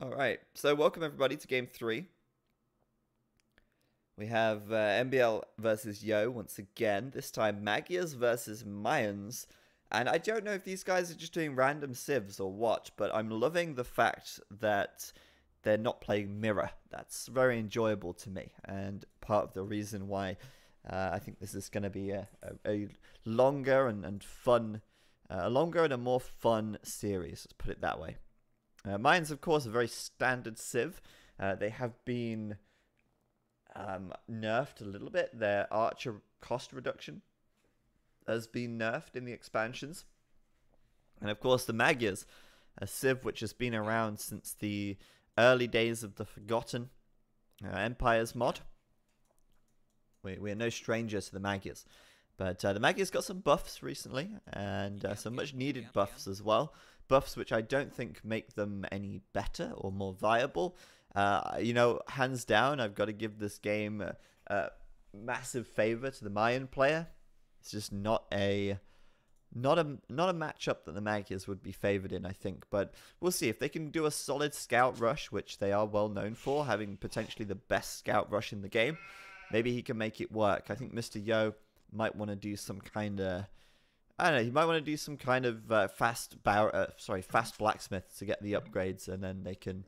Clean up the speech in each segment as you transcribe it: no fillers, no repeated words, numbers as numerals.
All right, so welcome everybody to game 3. We have MbL versus Yo once again. This time Magyars versus Mayans. And I don't know if these guys are just doing random civs or what, but I'm loving the fact that they're not playing mirror. That's very enjoyable to me, and part of the reason why I think this is going to be a longer and fun, a longer and a more fun series, let's put it that way. Mayans, of course, a very standard civ. They have been nerfed a little bit. Their archer cost reduction has been nerfed in the expansions. And of course, the Magyars, a civ which has been around since the early days of the Forgotten Empires mod. We're no stranger to the Magyars. But the Magyars got some buffs recently, and some much needed buffs as well. Buffs which I don't think make them any better or more viable. You know, hands down, I've got to give this game a massive favor to the Mayan player. It's just not a matchup that the Magyars would be favored in, I think. But we'll see if they can do a solid scout rush, which they are well known for, having potentially the best scout rush in the game. Maybe he can make it work. I think Mr. Yo might want to do some kind of, I don't know, he might want to do some kind of fast blacksmith to get the upgrades, and then they can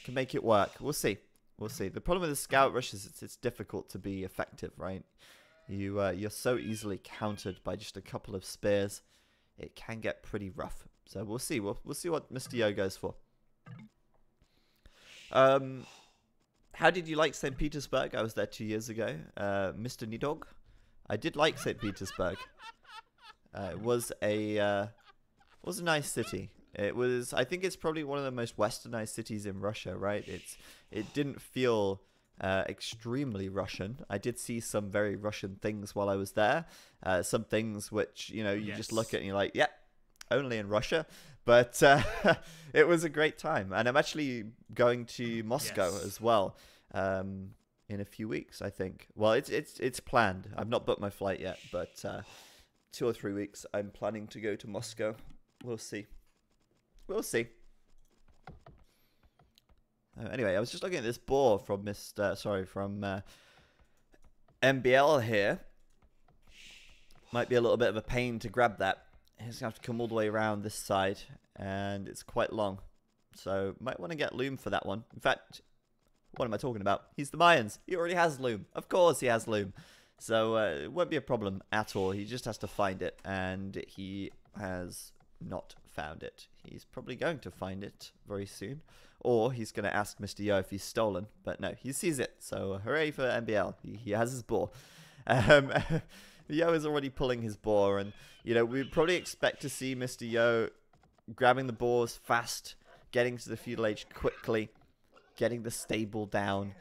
make it work. We'll see. We'll see. The problem with the scout rush is it's difficult to be effective, right? You're so easily countered by just a couple of spears. It can get pretty rough. So we'll see. We'll see what Mr. Yo goes for. How did you like St. Petersburg? I was there 2 years ago. Mr. Nidog? I did like St. Petersburg. It was a nice city. It was. I think it's probably one of the most westernized cities in Russia, right? It didn't feel extremely Russian. I did see some very Russian things while I was there. Some things which, you know, you just look at and you're like, yeah, only in Russia. But it was a great time, and I'm actually going to Moscow as well in a few weeks, I think. Well, it's planned. I've not booked my flight yet, but 2 or 3 weeks I'm planning to go to Moscow. We'll see. We'll see. Anyway, I was just looking at this boar from MbL here. Might be a little bit of a pain to grab that. He's going to have to come all the way around this side, and it's quite long. So, might want to get loom for that one. In fact, what am I talking about? He's the Mayans. He already has loom. Of course he has loom. So, it won't be a problem at all. He just has to find it, and he has not found it. He's probably going to find it very soon. Or he's going to ask Mr. Yo if he's stolen. But no, he sees it. So, hooray for MbL. He has his boar. Yo is already pulling his boar, and you know, we'd probably expect to see Mr. Yo grabbing the boars fast, getting to the feudal age quickly, getting the stable down,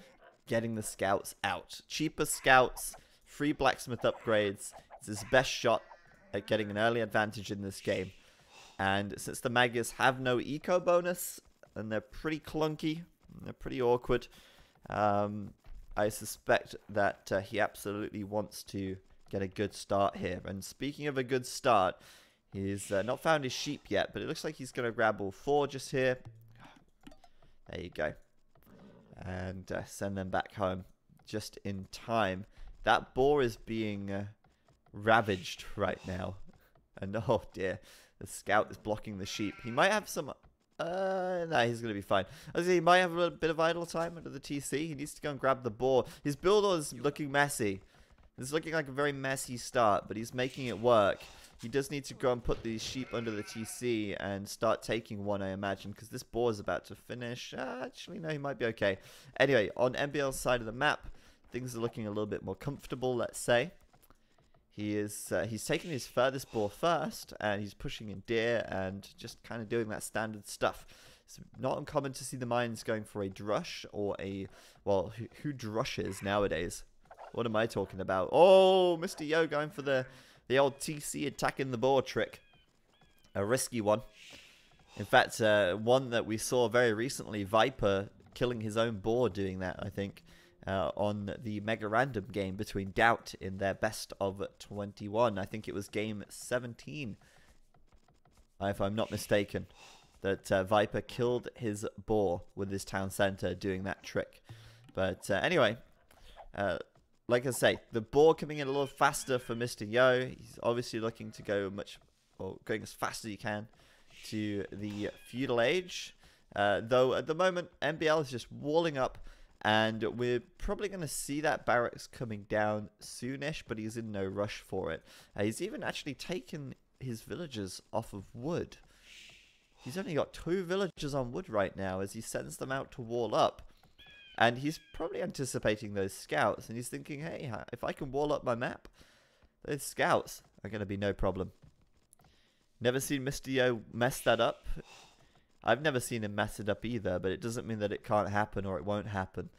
getting the scouts out. Cheaper scouts, free blacksmith upgrades. It's his best shot at getting an early advantage in this game. And since the Magyars have no eco bonus, and they're pretty clunky, they're pretty awkward, I suspect that he absolutely wants to get a good start here. And speaking of a good start, he's not found his sheep yet, but it looks like he's going to grab all 4 just here. There you go. And send them back home just in time. That boar is being ravaged right now. And oh dear, the scout is blocking the sheep. He might have some... no, he's going to be fine. He might have a little bit of idle time under the TC. He needs to go and grab the boar. His build is looking messy. It's looking like a very messy start, but he's making it work. He does need to go and put these sheep under the TC and start taking one, I imagine, because this boar is about to finish. Actually, no, he might be okay. Anyway, on MbL's side of the map, things are looking a little bit more comfortable, let's say. He's taking his furthest boar first, and he's pushing in deer and just kind of doing that standard stuff. It's not uncommon to see the Mayans going for a drush or a... Well, who drushes nowadays? What am I talking about? Oh, Mr. Yo going for the old TC attacking the boar trick. A risky one. In fact, one that we saw very recently, Viper killing his own boar doing that, I think, on the Mega Random game between Doubt in their best of 21. I think it was game 17, if I'm not mistaken. that Viper killed his boar with his town center doing that trick. But anyway, like I say, the boar coming in a little faster for Mr. Yo. He's obviously looking to go going as fast as he can to the feudal age. Though at the moment, MbL is just walling up, and we're probably going to see that barracks coming down soonish, but he's in no rush for it. He's even actually taken his villagers off of wood. He's only got 2 villagers on wood right now as he sends them out to wall up. And he's probably anticipating those scouts, and he's thinking, hey, if I can wall up my map, those scouts are going to be no problem. Never seen Mr. Yo mess that up. I've never seen him mess it up either, but it doesn't mean that it can't happen or it won't happen.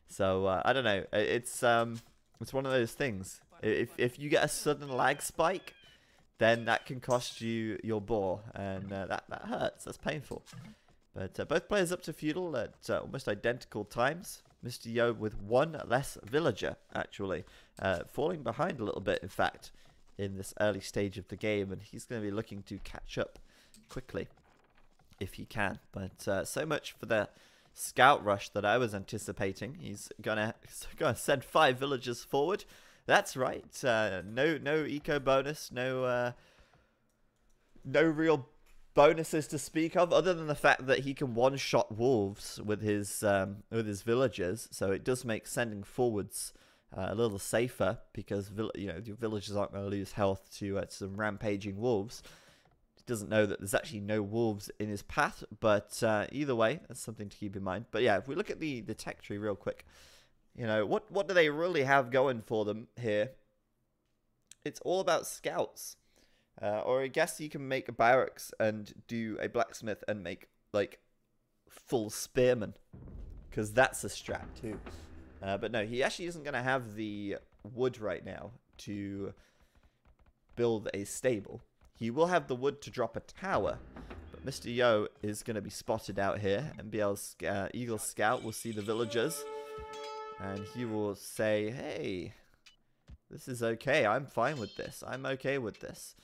So, I don't know. It's one of those things. If you get a sudden lag spike, then that can cost you your boar, and that hurts. That's painful. But both players up to feudal at almost identical times. Mr. Yo with 1 less villager, actually. Falling behind a little bit, in fact, in this early stage of the game, and he's going to be looking to catch up quickly if he can. But so much for the scout rush that I was anticipating. He's gonna send 5 villagers forward. That's right. No eco bonus, no real bonuses to speak of, other than the fact that he can one-shot wolves with his villagers. So it does make sending forwards a little safer, because your villagers aren't going to lose health to some rampaging wolves. Doesn't know that there's actually no wolves in his path, but either way, that's something to keep in mind. But yeah, if we look at the tech tree real quick, what do they really have going for them here? It's all about scouts, or I guess you can make a barracks and do a blacksmith and make like full spearmen, because that's a strat too. But no, he actually isn't going to have the wood right now to build a stable. He will have the wood to drop a tower, but Mr. Yo is going to be spotted out here. MbL's Eagle Scout will see the villagers, and he will say, hey, this is okay. I'm fine with this. I'm okay with this.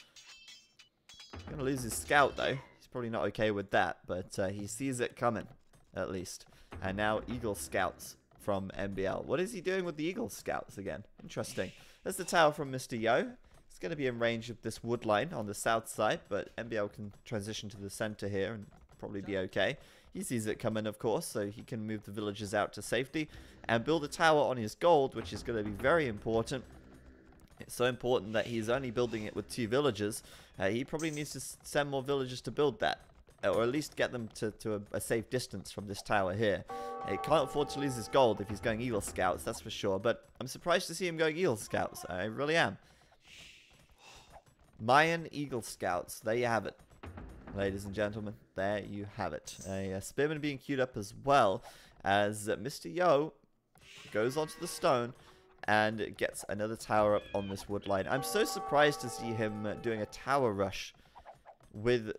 He's going to lose his scout, though. He's probably not okay with that, but he sees it coming, at least. And now Eagle Scouts from MbL. What is he doing with the Eagle Scouts again? Interesting. There's the tower from Mr. Yo. It's going to be in range of this wood line on the south side, but MbL can transition to the center here and probably be okay. He sees it coming, of course, so he can move the villagers out to safety and build a tower on his gold, which is going to be very important. It's so important that he's only building it with 2 villagers. He probably needs to send more villagers to build that, or at least get them to a safe distance from this tower here. He can't afford to lose his gold if he's going Eagle Scouts, that's for sure, but I'm surprised to see him going Eagle Scouts. I really am. Mayan Eagle Scouts, there you have it, ladies and gentlemen. There you have it. A spearman being queued up as well as Mr. Yo goes onto the stone and gets another tower up on this wood line. I'm so surprised to see him doing a tower rush with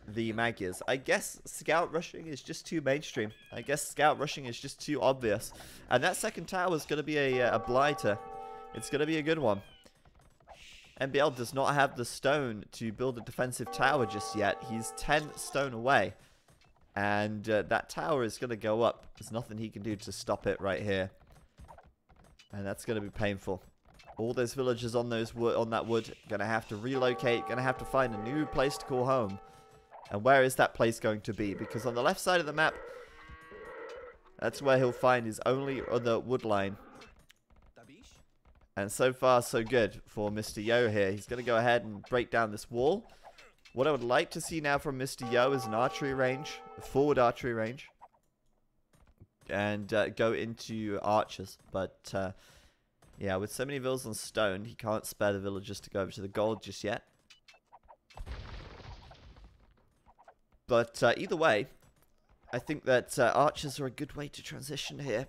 the Magyars. I guess scout rushing is just too mainstream. I guess scout rushing is just too obvious. And that second tower is going to be a blighter. It's going to be a good one. MbL does not have the stone to build a defensive tower just yet. He's 10 stone away. And that tower is going to go up. There's nothing he can do to stop it right here. And that's going to be painful. All those villagers on that wood going to have to relocate, going to have to find a new place to call home. And where is that place going to be? Because on the left side of the map, that's where he'll find his only other wood line. And so far, so good for Mr. Yo here. He's going to go ahead and break down this wall. What I would like to see now from Mr. Yo is an archery range, a forward archery range. And go into archers. But, yeah, with so many villas on stone, he can't spare the villagers to go over to the gold just yet. But either way, I think that archers are a good way to transition here.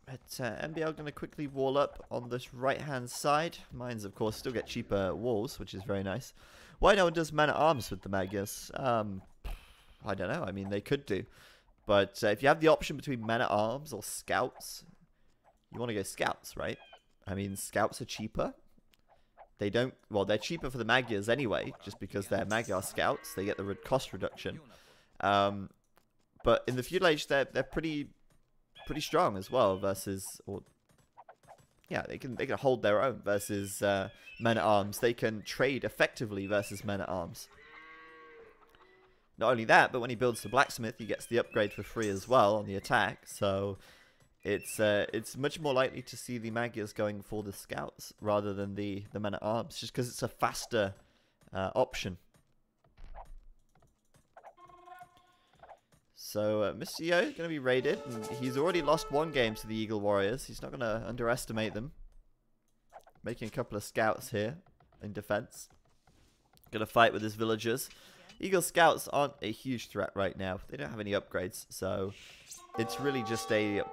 But MbL going to quickly wall up on this right-hand side. Mines, of course, still get cheaper walls, which is very nice. Why no one does man-at-arms with the Magyars? I don't know. I mean, they could do. But if you have the option between men-at-arms or scouts, you want to go scouts, right? I mean, scouts are cheaper. They don't, well, they're cheaper for the Magyars anyway, just because they're Magyar scouts. They get the cost reduction. But in the feudal age, they're pretty strong as well versus, or yeah, they can hold their own versus men at arms. They can trade effectively versus men at arms. Not only that, but when he builds the blacksmith, he gets the upgrade for free as well on the attack. So it's much more likely to see the Magyars going for the scouts rather than the men at arms, just because it's a faster option. So Mr. Yo going to be raided, and he's already lost one game to the Eagle Warriors. He's not going to underestimate them. Making a couple of scouts here in defense. Going to fight with his villagers. Eagle scouts aren't a huge threat right now. They don't have any upgrades, so it's really just a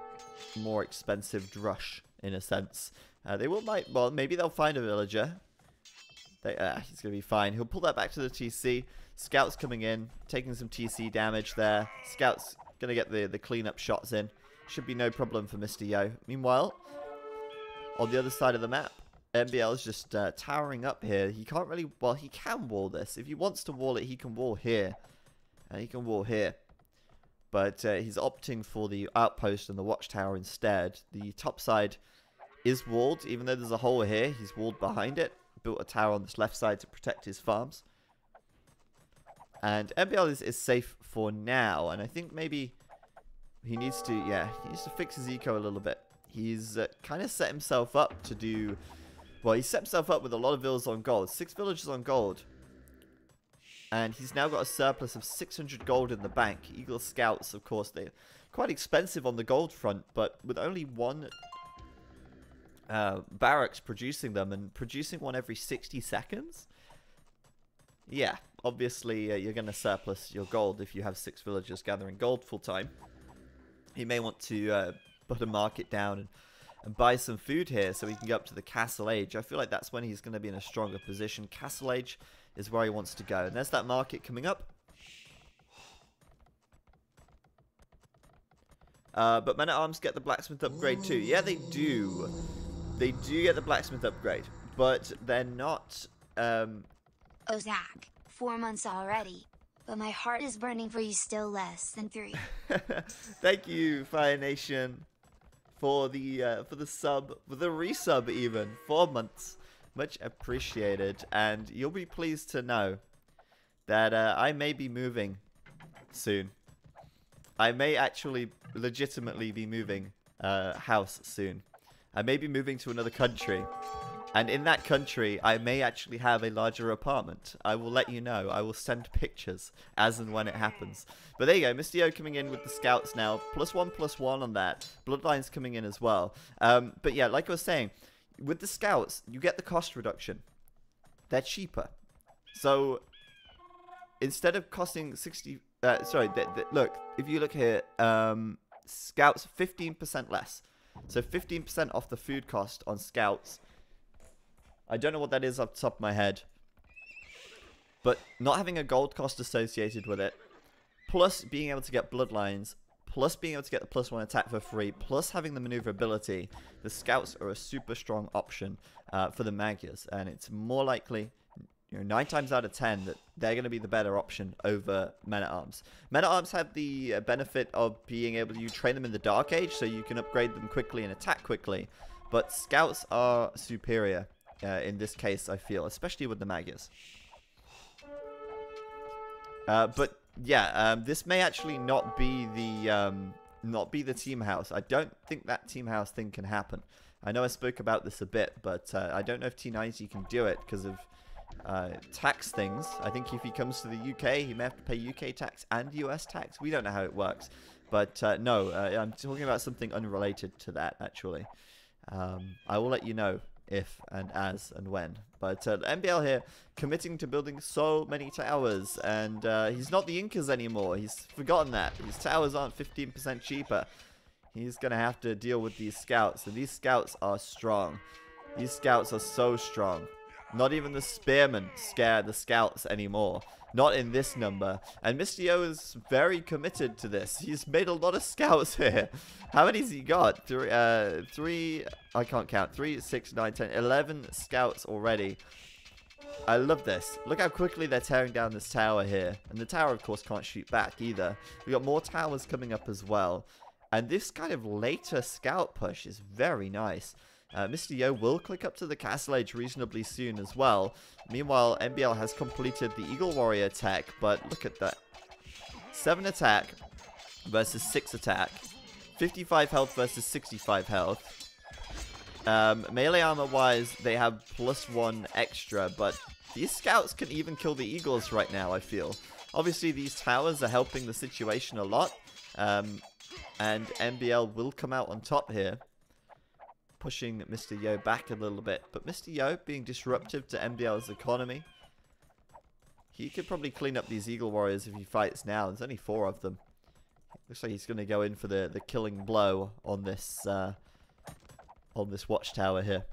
more expensive drush in a sense. Well, maybe they'll find a villager. He's going to be fine. He'll pull that back to the TC. Scouts coming in, taking some TC damage there. Scouts going to get the cleanup shots in. Should be no problem for Mr. Yo. Meanwhile, on the other side of the map, MbL is just towering up here. He can't really, well, he can wall this. If he wants to wall it, he can wall here. And he can wall here. But he's opting for the outpost and the watchtower instead. The top side is walled, even though there's a hole here. He's walled behind it. Built a tower on this left side to protect his farms. And MbL is safe for now. And I think maybe he needs to, he needs to fix his eco a little bit. He's kind of set himself up to do, well, he set himself up with a lot of villas on gold. 6 villages on gold. And he's now got a surplus of 600 gold in the bank. Eagle Scouts, of course, they're quite expensive on the gold front. But with only one barracks producing them, and producing one every 60 seconds, yeah, obviously you're going to surplus your gold if you have 6 villagers gathering gold full time. You may want to put a market down and buy some food here so he can get up to the Castle Age. I feel like that's when he's going to be in a stronger position. Castle Age is where he wants to go. And there's that market coming up. But men at arms get the blacksmith upgrade too. Yeah, they do. They do get the blacksmith upgrade, but they're not. Oh, Zach, 4 months already, but my heart is burning for you still less than 3. Thank you, Fire Nation, for the sub, for the resub even. 4 months, much appreciated. And you'll be pleased to know that I may be moving soon. I may actually legitimately be moving house soon. I may be moving to another country. And in that country, I may actually have a larger apartment. I will let you know. I will send pictures as and when it happens. But there you go. Mr. Yo coming in with the scouts now. +1/+1 on that. Bloodlines coming in as well. But yeah, like I was saying, with the scouts, you get the cost reduction. They're cheaper. So instead of costing 60... look, if you look here, scouts 15% less. So 15% off the food cost on scouts. I don't know what that is off the top of my head. But not having a gold cost associated with it, plus being able to get bloodlines, plus being able to get the +1 attack for free, plus having the maneuverability, the scouts are a super strong option for the Magyars. And it's more likely, 9 times out of 10, that they're going to be the better option over men-at-arms. Men-at-arms have the benefit of being able to train them in the Dark Age, so you can upgrade them quickly and attack quickly. But scouts are superior in this case, I feel, especially with the Magyars. But yeah, this may actually not be the team house. I don't think that team house thing can happen. I know I spoke about this a bit, but I don't know if T90 can do it because of tax things. I think if he comes to the UK, he may have to pay UK tax and US tax. We don't know how it works. But no, I'm talking about something unrelated to that, actually. I will let you know if and as and when. But MbL here committing to building so many towers, and he's not the Incas anymore. He's forgotten that. His towers aren't 15% cheaper. He's going to have to deal with these scouts, and these scouts are strong. These scouts are so strong. Not even the spearmen scare the scouts anymore. Not in this number. And Mr. Yo is very committed to this. He's made a lot of scouts here. How many has he got? Three, I can't count. 3, 6, 9, 10, 11 scouts already. I love this. Look how quickly they're tearing down this tower here. And the tower, of course, can't shoot back either. We got more towers coming up as well. And this kind of later scout push is very nice. Mr. Yo will click up to the castle age reasonably soon as well. Meanwhile, MbL has completed the Eagle Warrior tech, but look at that. 7 attack versus 6 attack. 55 health versus 65 health. Melee armor-wise, they have +1 extra, but these scouts can even kill the eagles right now, I feel. Obviously, these towers are helping the situation a lot, and MbL will come out on top here, pushing Mr. Yo back a little bit. But Mr. Yo, being disruptive to MbL's economy, he could probably clean up these Eagle Warriors if he fights now. There's only 4 of them. Looks like he's going to go in for the killing blow on this watchtower here.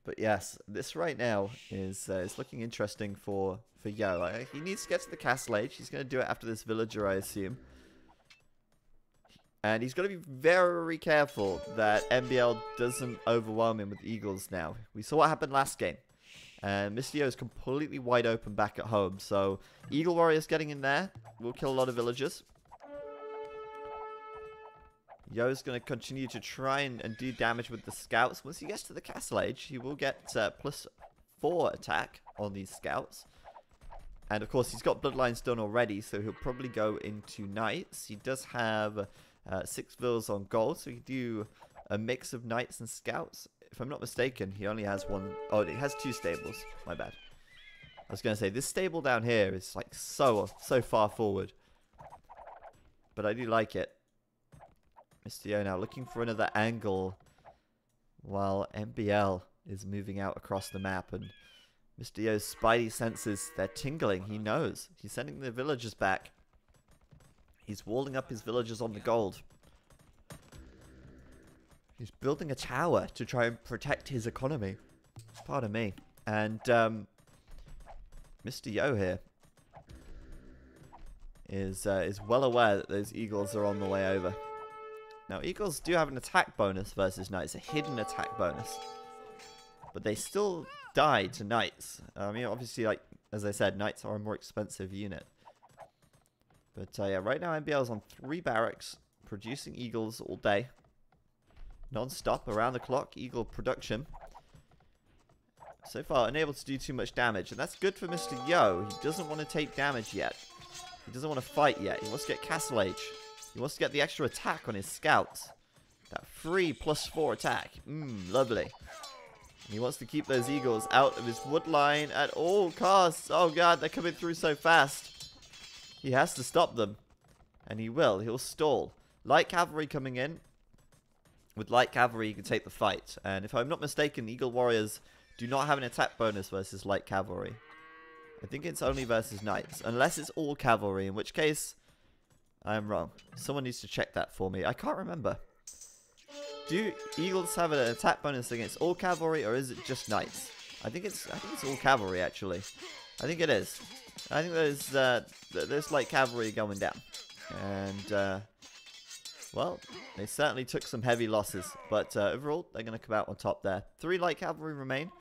But yes, this right now is looking interesting for Yo. He needs to get to the castle age. He's going to do it after this villager, I assume. And he's got to be very careful that MbL doesn't overwhelm him with eagles now. We saw what happened last game. And Mr. Yo is completely wide open back at home. So, Eagle Warriors getting in there will kill a lot of villagers. Yo's going to continue to try and do damage with the scouts. Once he gets to the castle age, he will get +4 attack on these scouts. And of course, he's got bloodlines done already, so he'll probably go into knights. He does have 6 villas on gold, so he can do a mix of knights and scouts. If I'm not mistaken, he only has 1. Oh, he has 2 stables. My bad. I was going to say, this stable down here is like so far forward. But I do like it. Mr. Yo now looking for another angle while MbL is moving out across the map. And Mr. Yo's spidey senses, they're tingling. He knows. He's sending the villagers back. He's walling up his villagers on the gold. He's building a tower to try and protect his economy. Pardon me. And Mr. Yo here is well aware that those eagles are on the way over. Now, eagles do have an attack bonus versus knights, a hidden attack bonus. But they still die to knights. I mean, obviously, like as I said, knights are a more expensive unit. But yeah, right now MbL is on 3 barracks, producing eagles all day. Non-stop, around the clock, eagle production. So far, unable to do too much damage. And that's good for Mr. Yo. He doesn't want to take damage yet. He doesn't want to fight yet. He wants to get castle age. He wants to get the extra attack on his scouts. That free +4 attack. Lovely. And he wants to keep those eagles out of his wood line at all costs. Oh god, they're coming through so fast. He has to stop them. And he will. He'll stall. Light cavalry coming in. With light cavalry, you can take the fight. And if I'm not mistaken, Eagle Warriors do not have an attack bonus versus light cavalry. I think it's only versus knights. Unless it's all cavalry, in which case, I am wrong. Someone needs to check that for me. I can't remember. Do eagles have an attack bonus against all cavalry, or is it just knights? I think it's all cavalry, actually. I think it is. I think there's light cavalry going down. And, well, they certainly took some heavy losses. But overall, they're going to come out on top there. 3 light cavalry remain.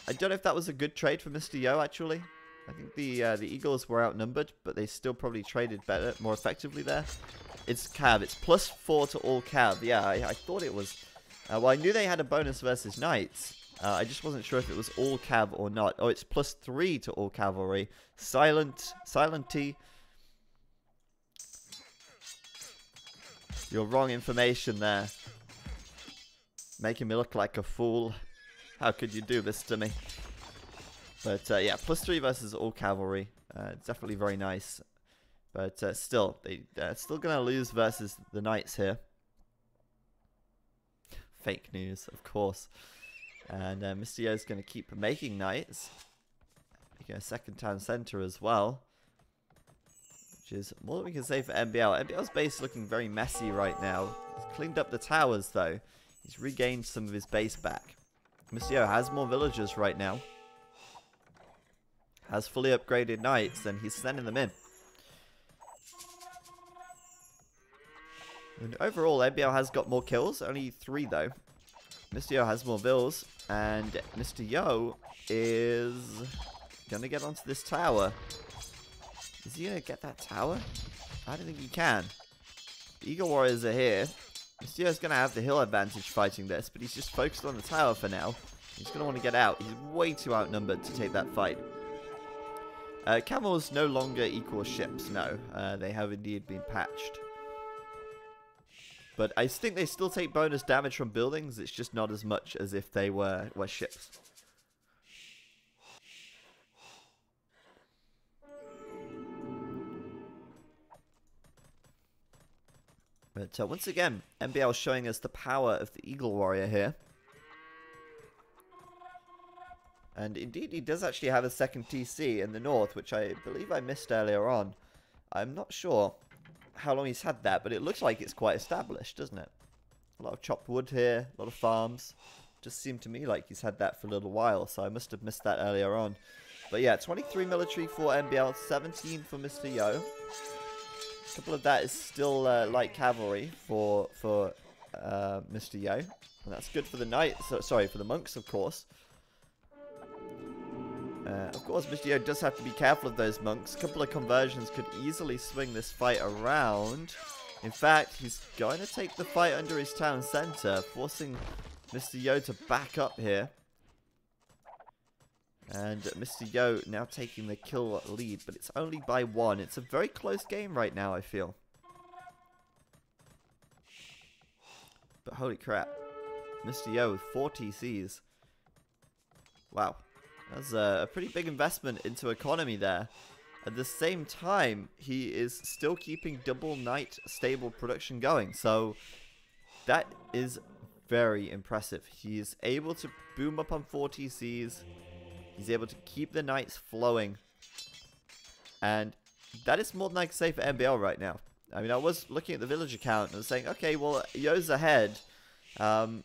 I don't know if that was a good trade for Mr. Yo, actually. I think the eagles were outnumbered, but they still probably traded better, more effectively there. It's cav. It's +4 to all cav. Yeah, I thought it was. Well, I knew they had a bonus versus knights. I just wasn't sure if it was all cav or not. Oh, it's +3 to all cavalry. Silent T. You're wrong information there. Making me look like a fool. How could you do this to me? But yeah, +3 versus all cavalry. It's definitely very nice. But still, they're still going to lose versus the knights here. Fake news, of course. And Mr. Yo is going to keep making knights. Making a second town center as well. which is more than we can say for MbL. MbL's base looking very messy right now. He's cleaned up the towers, though. He's regained some of his base back. Mr. Yo has more villagers right now. Has fully upgraded knights, and he's sending them in. And overall, MbL has got more kills. Only 3, though. Mr. Yo has more vills, and Mr. Yo is going to get onto this tower. Is he going to get that tower? I don't think he can. The Eagle Warriors are here. Mr. Yo's going to have the hill advantage fighting this, but he's just focused on the tower for now. He's going to want to get out. He's way too outnumbered to take that fight. Camels no longer equal ships, no. They have indeed been patched. But I think they still take bonus damage from buildings. It's just not as much as if they were ships. But once again, MbL showing us the power of the Eagle Warrior here. And indeed, he does actually have a second TC in the north, which I believe I missed earlier on. I'm not sure how long he's had that, but it looks like it's quite established, doesn't it? A lot of chopped wood here, a lot of farms. Just seemed to me like he's had that for a little while, so I must have missed that earlier on. But yeah, 23 military for MbL, 17 for Mr. Yo. A couple of that is still light cavalry for Mr. Yo. And that's good for the knights, sorry, for the monks, of course. Of course, Mr. Yo does have to be careful of those monks. A couple of conversions could easily swing this fight around. In fact, he's going to take the fight under his town center, forcing Mr. Yo to back up here. And Mr. Yo now taking the kill lead, but it's only by 1. It's a very close game right now, I feel. But holy crap. Mr. Yo with 4 TCs. Wow. That's a pretty big investment into economy there. At the same time, he is still keeping double knight stable production going. So that is very impressive. He is able to boom up on 4 TCs. He's able to keep the knights flowing. And that is more than I can say for MbL right now. I mean, I was looking at the villager count and I was saying, okay, well, Yo's ahead. But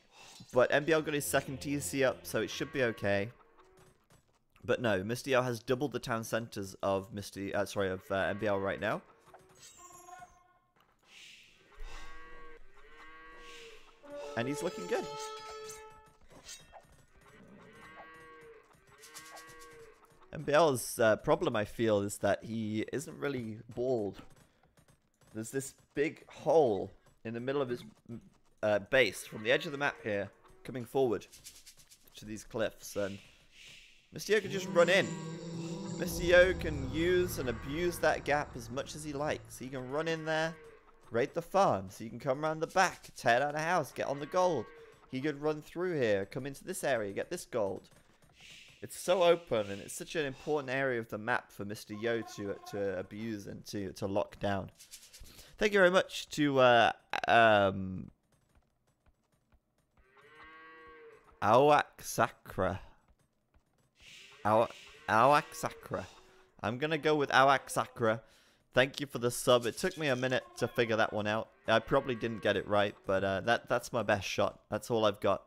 MbL got his second TC up, so it should be okay. But no, Mr. Yo has doubled the town centers of MbL right now. And he's looking good. MbL's problem, I feel, is that he isn't really bald. There's this big hole in the middle of his base from the edge of the map here, coming forward to these cliffs, and Mr. Yo can just run in. Mr. Yo can use and abuse that gap as much as he likes. He can run in there, raid the farms. He can come around the back, tear down a house, get on the gold. He could run through here, come into this area, get this gold. It's so open, and it's such an important area of the map for Mr. Yo to abuse and to lock down. Thank you very much to Awak Sakra. Awak Sakra. I'm gonna go with Awak Sakra. Thank you for the sub. It took me a minute to figure that one out. I probably didn't get it right, but that's my best shot. That's all I've got.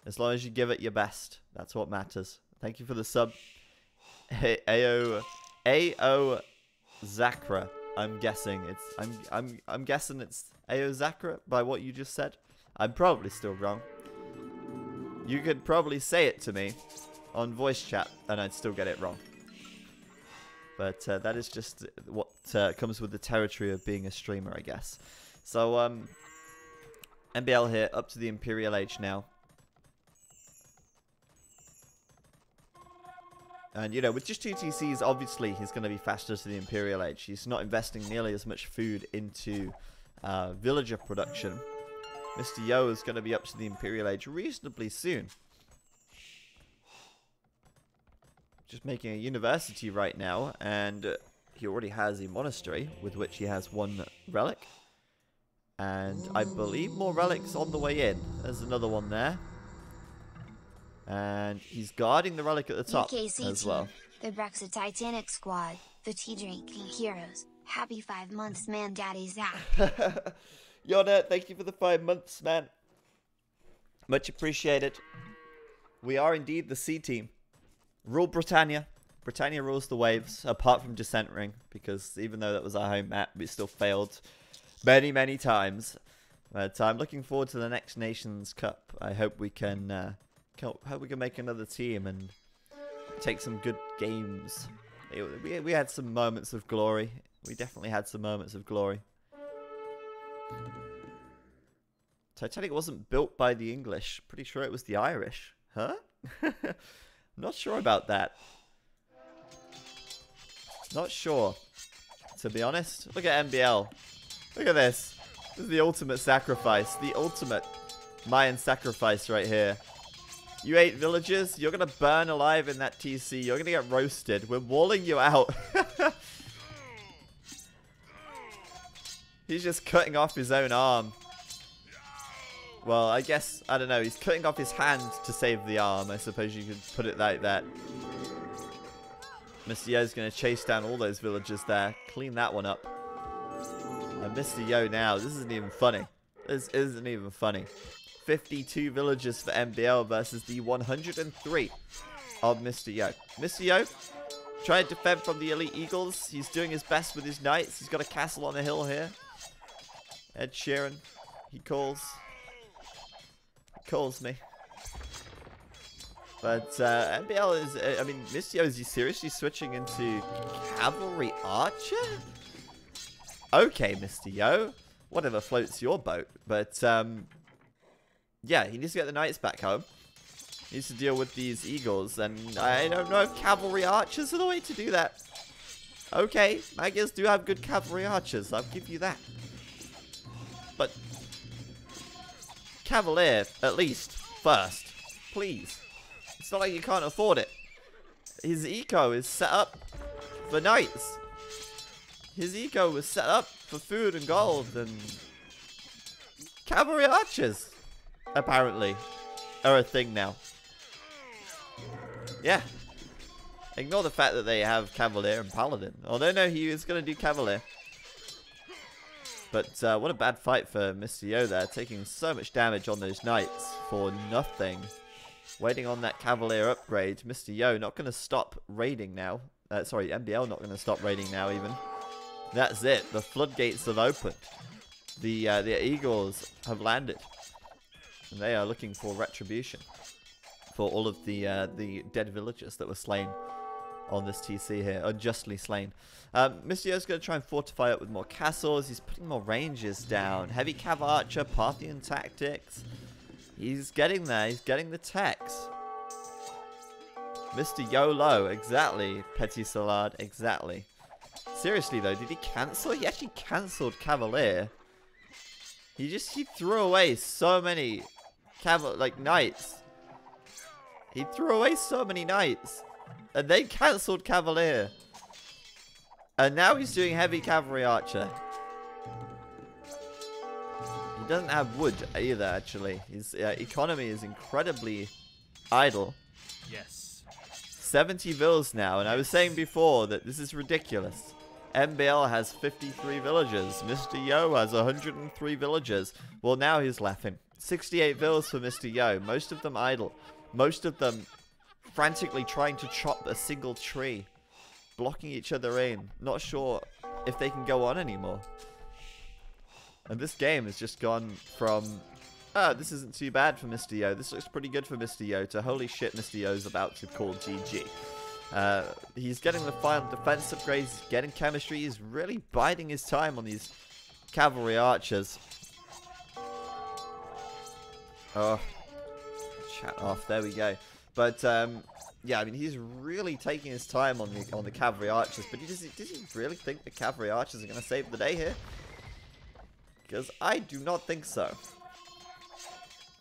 As long as you give it your best, that's what matters. Thank you for the sub. Ao Zakra. I'm guessing I'm guessing it's Ao Zakra by what you just said. I'm probably still wrong. You could probably say it to me on voice chat and I'd still get it wrong. But that is just what comes with the territory of being a streamer, I guess. So MbL here, up to the Imperial Age now. And, you know, with just 2 TCs, obviously he's going to be faster to the Imperial Age. He's not investing nearly as much food into villager production. Mr. Yo is going to be up to the Imperial Age reasonably soon. Just making a university right now, and he already has a monastery with which he has 1 relic. And I believe more relics on the way in. There's another one there. And he's guarding the relic at the top UKC as well. The Brexit Titanic squad. the tea drinking heroes. Happy 5 months, man, Daddy Zach. Yona, thank you for the 5 months, man. Much appreciated. We are indeed the C team. Rule Britannia. Britannia rules the waves, apart from Descent Ring, because even though that was our home map, we still failed many, many times. But I'm looking forward to the next Nations Cup. I hope we can, make another team and take some good games. We had some moments of glory. We definitely had some moments of glory. Titanic wasn't built by the English. Pretty sure it was the Irish. Huh? Not sure about that. Not sure, to be honest. Look at MbL. Look at this. This is the ultimate sacrifice. The ultimate Mayan sacrifice right here. You 8 villagers, you're going to burn alive in that TC. You're going to get roasted. We're walling you out. He's just cutting off his own arm. Well, I guess, I don't know. He's cutting off his hand to save the arm. I suppose you could put it like that. Mr. Yo's going to chase down all those villagers there. Clean that one up. And Mr. Yo now. This isn't even funny. This isn't even funny. 52 villagers for MbL versus the 103 of Mr. Yo. Mr. Yo trying to defend from the elite eagles. He's doing his best with his knights. He's got a castle on the hill here. Ed Sheeran. He calls. He calls me. But MbL is, I mean, Mr. Yo, is he seriously switching into Cavalry Archer? Okay, Mr. Yo. Whatever floats your boat. But, yeah, he needs to get the knights back home. He needs to deal with these eagles. And I don't know if Cavalry Archers are the way to do that. Okay, Magyars do have good Cavalry Archers. I'll give you that. But Cavalier, at least, first. Please. It's not like you can't afford it. His eco is set up for knights. His eco was set up for food and gold and Cavalry Archers, apparently, are a thing now. Yeah. Ignore the fact that they have Cavalier and Paladin. Although, no, he is going to do Cavalier. But what a bad fight for Mr. Yo there, taking so much damage on those knights for nothing. Waiting on that Cavalier upgrade. Mr. Yo not going to stop raiding now. Sorry, MbL not going to stop raiding now even. That's it. The floodgates have opened. The eagles have landed. And they are looking for retribution. For all of the dead villagers that were slain on this TC here. Unjustly slain. Mr. Yo's going to try and fortify up with more castles. He's putting more ranges down. Heavy Cav Archer, Parthian tactics. He's getting there. He's getting the techs. Mr. YOLO. Exactly. Petit Salad. Exactly. Seriously, though. Did he cancel? He actually cancelled Cavalier. He threw away so many knights. He threw away so many knights. And then cancelled Cavalier. And now he's doing Heavy Cavalry Archer. He doesn't have wood either, actually. His economy is incredibly idle. Yes. 70 vills now, and I was saying before that this is ridiculous. MbL has 53 villagers. Mr. Yo has 103 villagers. Well, now he's laughing. 68 vills for Mr. Yo. Most of them idle. Most of them frantically trying to chop a single tree. Blocking each other in. Not sure if they can go on anymore. And this game has just gone from, oh, this isn't too bad for Mr. Yo. This looks pretty good for Mr. Yo to holy shit, Mr. Yo's about to call GG. He's getting the final defense upgrades, getting chemistry. He's really biding his time on these Cavalry Archers. Oh, chat off. There we go. But, yeah, I mean, he's really taking his time on the Cavalry Archers. But does he really think the Cavalry Archers are going to save the day here? Because I do not think so.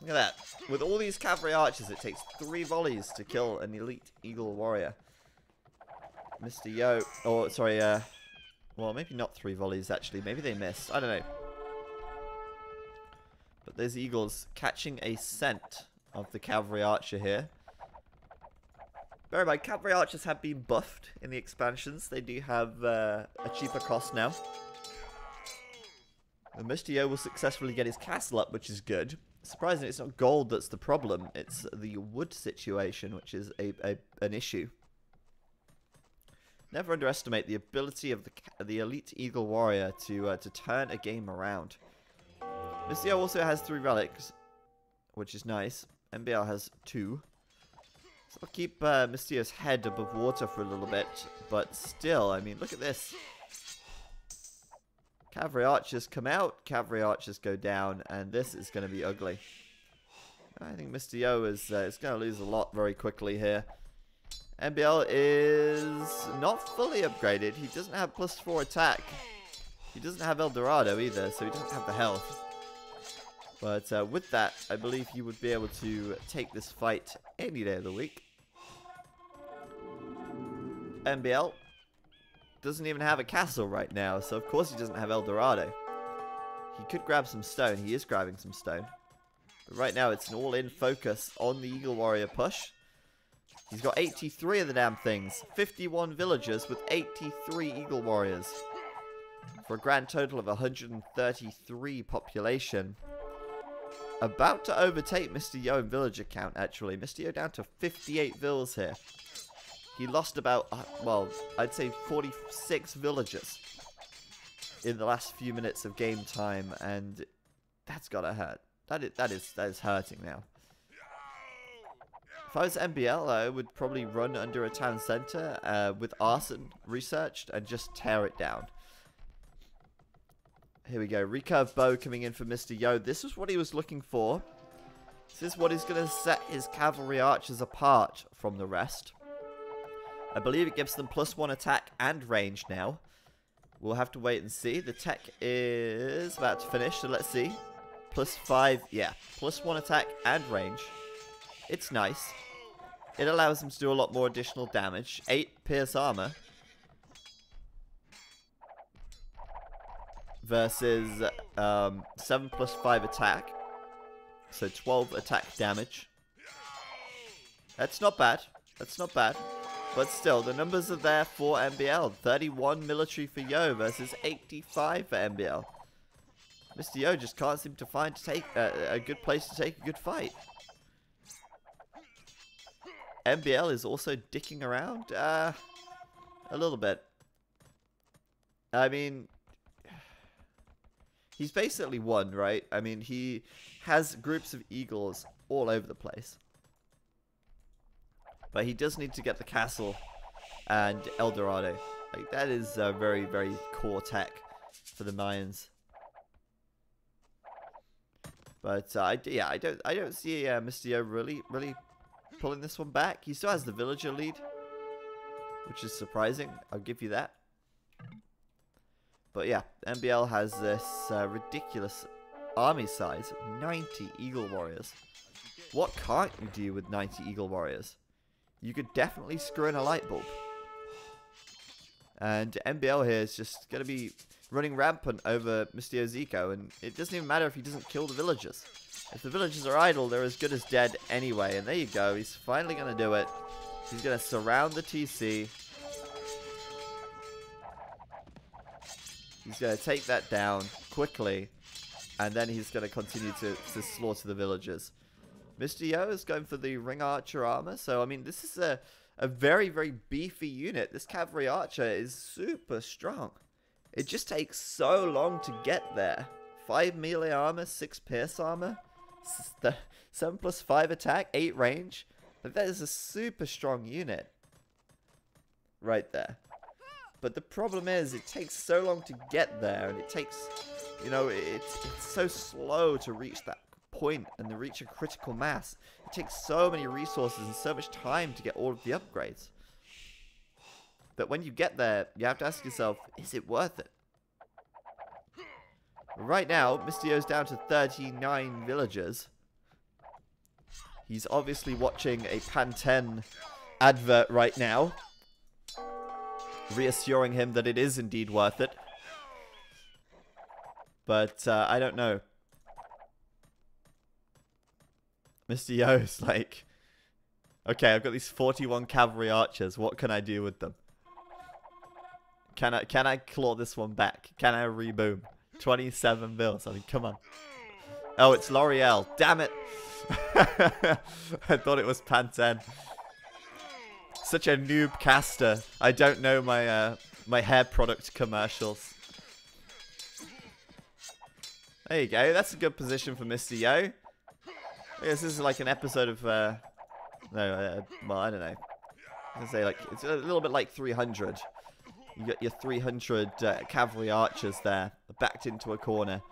Look at that. With all these Cavalry Archers, it takes 3 volleys to kill an elite Eagle Warrior. Mr. Yo, or sorry, well, maybe not 3 volleys actually. Maybe they missed. I don't know. But there's Eagles catching a scent of the Cavalry Archer here. Bear in mind, cavalry archers have been buffed in the expansions. They do have a cheaper cost now. And Mr. Yo will successfully get his castle up, which is good. Surprisingly, it's not gold that's the problem. It's the wood situation, which is an issue. Never underestimate the ability of the elite Eagle Warrior to turn a game around. Mr. Yo also has 3 relics, which is nice. MbL has 2. So I'll keep Mr. Yo's head above water for a little bit, but still, I mean, look at this. Cavalry archers come out, cavalry archers go down, and this is going to be ugly. I think Mr. Yo is going to lose a lot very quickly here. MbL is not fully upgraded. He doesn't have +4 attack. He doesn't have El Dorado either, so he doesn't have the health. But with that, I believe he would be able to take this fight any day of the week. MbL doesn't even have a castle right now, so of course he doesn't have El Dorado. He could grab some stone. He is grabbing some stone. But right now, it's an all-in focus on the Eagle Warrior push. He's got 83 of the damn things. 51 villagers with 83 Eagle Warriors. For a grand total of 133 population. About to overtake Mr. Yo in villager count, actually. Mr. Yo down to 58 vills here. He lost about, well, I'd say 46 villagers in the last few minutes of game time, and that's gotta hurt. That is hurting now. If I was MbL, I would probably run under a town center with arson researched and just tear it down. Here we go. Recurve bow coming in for Mr. Yo. This is what he was looking for. This is what is going to set his cavalry archers apart from the rest. I believe it gives them +1 attack and range now. We'll have to wait and see. The tech is about to finish, so let's see. +5, yeah. +1 attack and range. It's nice. It allows them to do a lot more additional damage. 8 pierce armor. Versus 7 + 5 attack. So 12 attack damage. That's not bad. That's not bad. But still, the numbers are there for MbL. 31 military for Yo versus 85 for MbL. Mr. Yo just can't seem to find a good place to take a good fight. MbL is also dicking around a little bit. I mean, he's basically won, right? I mean, he has groups of eagles all over the place. But he does need to get the castle and El Dorado. Like, that is very, very core tech for the Mayans. But yeah, I don't see Mr. Yo really pulling this one back. He still has the villager lead, which is surprising. I'll give you that. But yeah, MbL has this ridiculous army size of 90 Eagle Warriors. What can't you do with 90 Eagle Warriors? You could definitely screw in a light bulb. And MbL here is just going to be running rampant over Mr. Yo's eco, and it doesn't even matter if he doesn't kill the villagers. If the villagers are idle, they're as good as dead anyway. And there you go, he's finally going to do it. He's going to surround the TC. He's going to take that down quickly, and then he's going to continue to slaughter the villagers. Mr. Yo is going for the ring archer armor, so I mean, this is a very, very beefy unit. This cavalry archer is super strong. It just takes so long to get there. 5 melee armor, 6 pierce armor, 7 + 5 attack, 8 range. Like, that is a super strong unit right there. But the problem is, it takes so long to get there, and it takes, you know, it's so slow to reach that point and to reach a critical mass. It takes so many resources and so much time to get all of the upgrades. But when you get there, you have to ask yourself, is it worth it? Right now, Mr. Yo's down to 39 villagers. He's obviously watching a Pantene advert right now, reassuring him that it is indeed worth it. But I don't know. Mr. Yo's like Okay, I've got these 41 cavalry archers. What can I do with them? Can I claw this one back? Can I reboom? 27 bills. I mean, come on. Oh, it's L'Oreal. Damn it. I thought it was Pantene. Such a noob caster. I don't know my my hair product commercials. There you go. That's a good position for Mr. Yo. I guess this is like an episode of well, I don't know. I say like it's a little bit like 300. You got your 300 cavalry archers there, backed into a corner.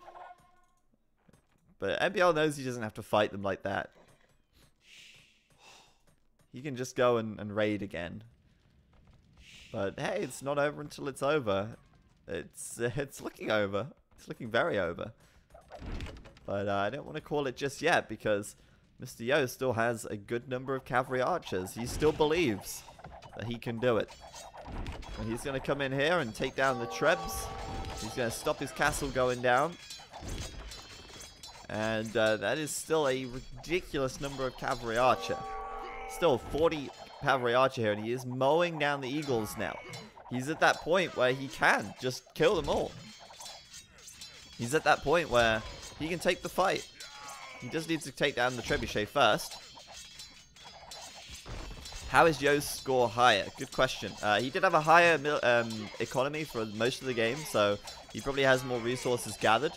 But MbL knows he doesn't have to fight them like that. He can just go and raid again. But hey, it's not over until it's over. It's looking over. It's looking very over. But I don't want to call it just yet because Mr. Yo still has a good number of cavalry archers. He still believes that he can do it. And he's going to come in here and take down the Trebs. He's going to stop his castle going down. And that is still a ridiculous number of cavalry archer. Still 40 cavalry archer here, and he is mowing down the eagles now. He's at that point where he can just kill them all. He's at that point where he can take the fight. He just needs to take down the trebuchet first. How is Yo's score higher? Good question. He did have a higher economy for most of the game, so he probably has more resources gathered.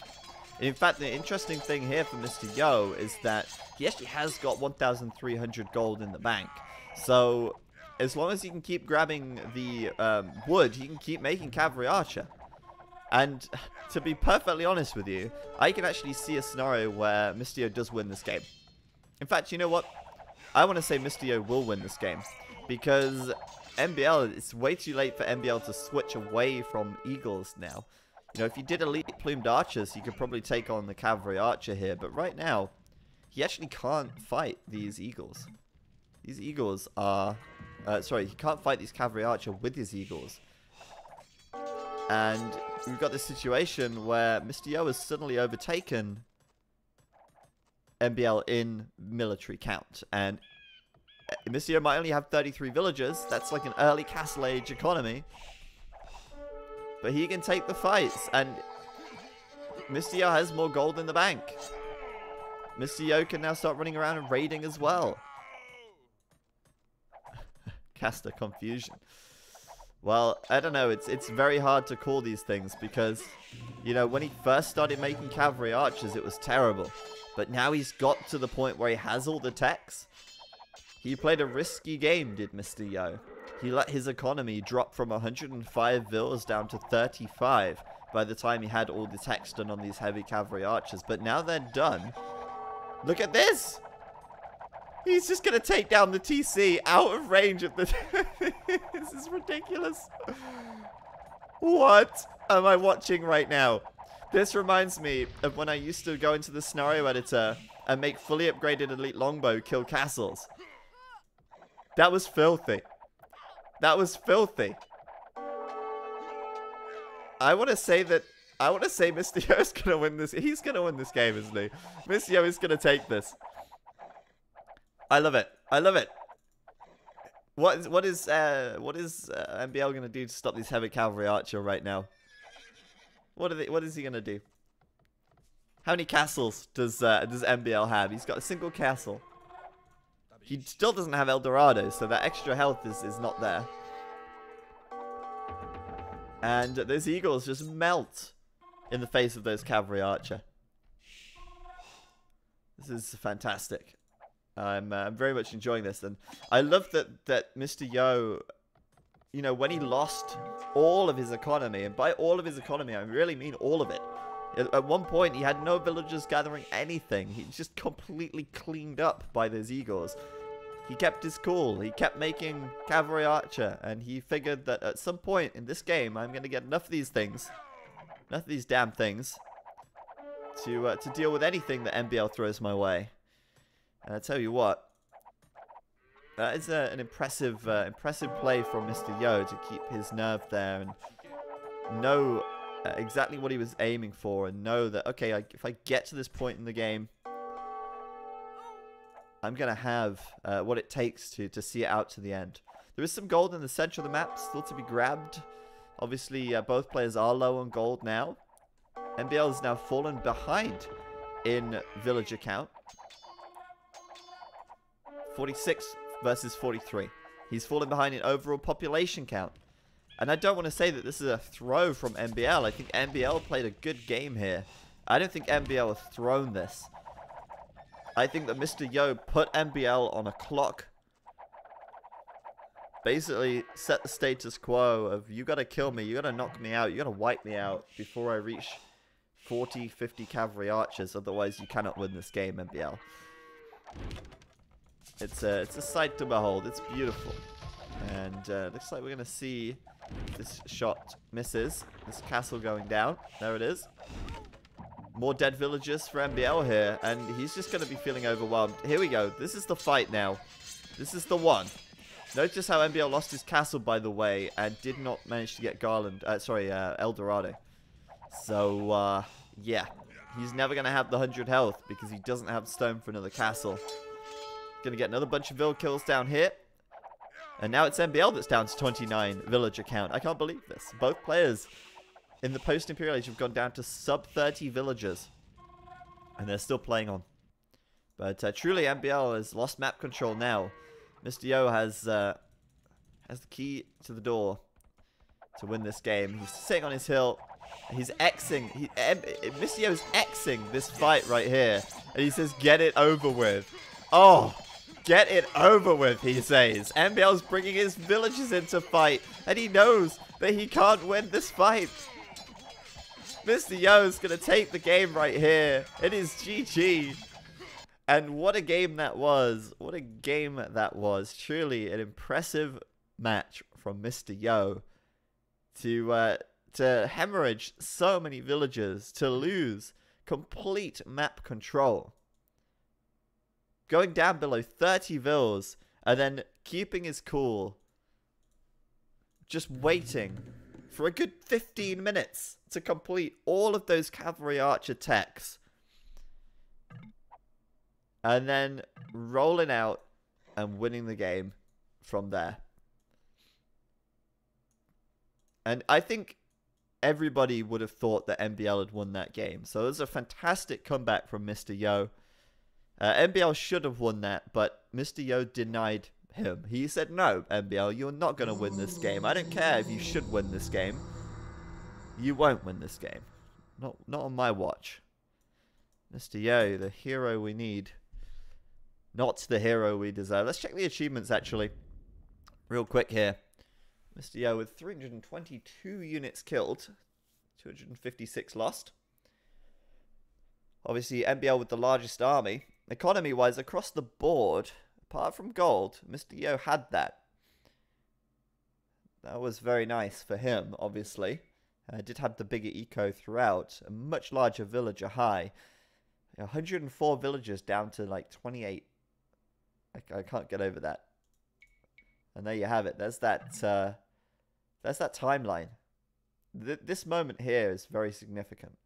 In fact, the interesting thing here for Mr. Yo is that he actually has got 1,300 gold in the bank. So, as long as he can keep grabbing the wood, he can keep making cavalry archer. And to be perfectly honest with you, I can actually see a scenario where Mr. Yo does win this game. In fact, you know what? I want to say Mr. Yo will win this game. Because MbL, it's way too late for MbL to switch away from eagles now. You know, if he did elite plumed archers, he could probably take on the cavalry archer here. But right now, he actually can't fight these eagles. These eagles are... sorry, he can't fight these cavalry archer with his eagles. And we've got this situation where Mr. Yo has suddenly overtaken MbL in military count. And Mr. Yo might only have 33 villagers. That's like an early castle age economy. But he can take the fights, and Mr. Yo has more gold in the bank. Mr. Yo can now start running around and raiding as well. Caster confusion. Well, I don't know, it's very hard to call these things because, you know, when he first started making cavalry archers, it was terrible. But now he's got to the point where he has all the techs. He played a risky game, did Mr. Yo. He let his economy drop from 105 vills down to 35 by the time he had all the techs done on these heavy cavalry archers. But now they're done. Look at this! He's just going to take down the TC out of range of the... This is ridiculous. What am I watching right now? This reminds me of when I used to go into the scenario editor and make fully upgraded elite longbow kill castles. That was filthy. That was filthy. I want to say Mr. Yo is going to win this. He's going to win this game, isn't he? Mr. Yo is going to take this. I love it. I love it. What is MbL going to do to stop these heavy cavalry archer right now? What is he going to do? How many castles does MbL have? He's got a single castle. He still doesn't have El Dorado, so that extra health is not there. And those eagles just melt in the face of those cavalry archer. This is fantastic. I'm very much enjoying this, and I love that Mr. Yo, you know, when he lost all of his economy, and by all of his economy, I really mean all of it. At one point, he had no villagers gathering anything. He just completely cleaned up by those eagles. He kept his cool. He kept making cavalry archer, and he figured that at some point in this game, I'm going to get enough of these things, enough of these damn things, to deal with anything that MbL throws my way. And I tell you what, that is an impressive play from Mr. Yo to keep his nerve there and know exactly what he was aiming for, and know that, okay, if I get to this point in the game, I'm going to have what it takes to see it out to the end. There is some gold in the center of the map still to be grabbed. Obviously, both players are low on gold now. MbL has now fallen behind in villager count. 46 versus 43. He's fallen behind in overall population count. And I don't want to say that this is a throw from MbL. I think MbL played a good game here. I don't think MbL has thrown this. I think that Mr. Yo put MbL on a clock. Basically set the status quo of you gotta kill me, you gotta knock me out, you gotta wipe me out before I reach 40, 50 cavalry archers. Otherwise you cannot win this game, MbL. It's a sight to behold. It's beautiful. And looks like we're gonna see this shot misses. This castle going down. There it is. More dead villagers for MbL here, and he's just going to be feeling overwhelmed. Here we go. This is the fight now. This is the one. Notice how MbL lost his castle, by the way, and did not manage to get Garland. El Dorado. So, yeah. He's never going to have the 100 health because he doesn't have stone for another castle. Going to get another bunch of vill kills down here. And now it's MbL that's down to 29 villager count. I can't believe this. Both players in the post-Imperial Age have gone down to sub 30 villagers. And they're still playing on. But truly, MbL has lost map control now. Mr. Yo has the key to the door to win this game. He's sitting on his hill. He's Xing. Mr. Yo is Xing this fight right here. And he says, get it over with. Oh, get it over with, he says. MbL's bringing his villagers into fight. And he knows that he can't win this fight. Mr. Yo's going to take the game right here. It is GG. And what a game that was. What a game that was. Truly an impressive match from Mr. Yo to hemorrhage so many villagers, to lose complete map control. Going down below 30 vills and then keeping his cool. Just waiting for a good 15 minutes to complete all of those cavalry archer techs. And then rolling out and winning the game from there. And I think everybody would have thought that MbL had won that game. So it was a fantastic comeback from Mr. Yo. MbL should have won that, but Mr. Yo denied him. He said, no, MbL, you're not going to win this game. I don't care if you should win this game. You won't win this game. Not on my watch. Mr. Yo, the hero we need. Not the hero we deserve. Let's check the achievements, actually. Real quick here. Mr. Yo with 322 units killed. 256 lost. Obviously, MbL with the largest army. Economy-wise, across the board, apart from gold, Mr. Yo had that. That was very nice for him, obviously. Did have the bigger eco throughout. A much larger villager high. 104 villagers down to like 28. I can't get over that. And there you have it. There's that timeline. This moment here is very significant.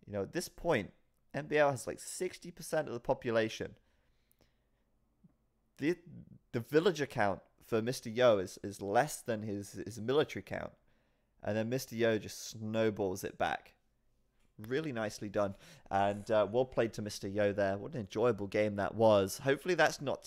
You know, at this point, MbL has like 60% of the population. The villager count for Mr. Yo is less than his military count. And then Mr. Yo just snowballs it back. Really nicely done. And well played to Mr. Yo there. What an enjoyable game that was. Hopefully that's not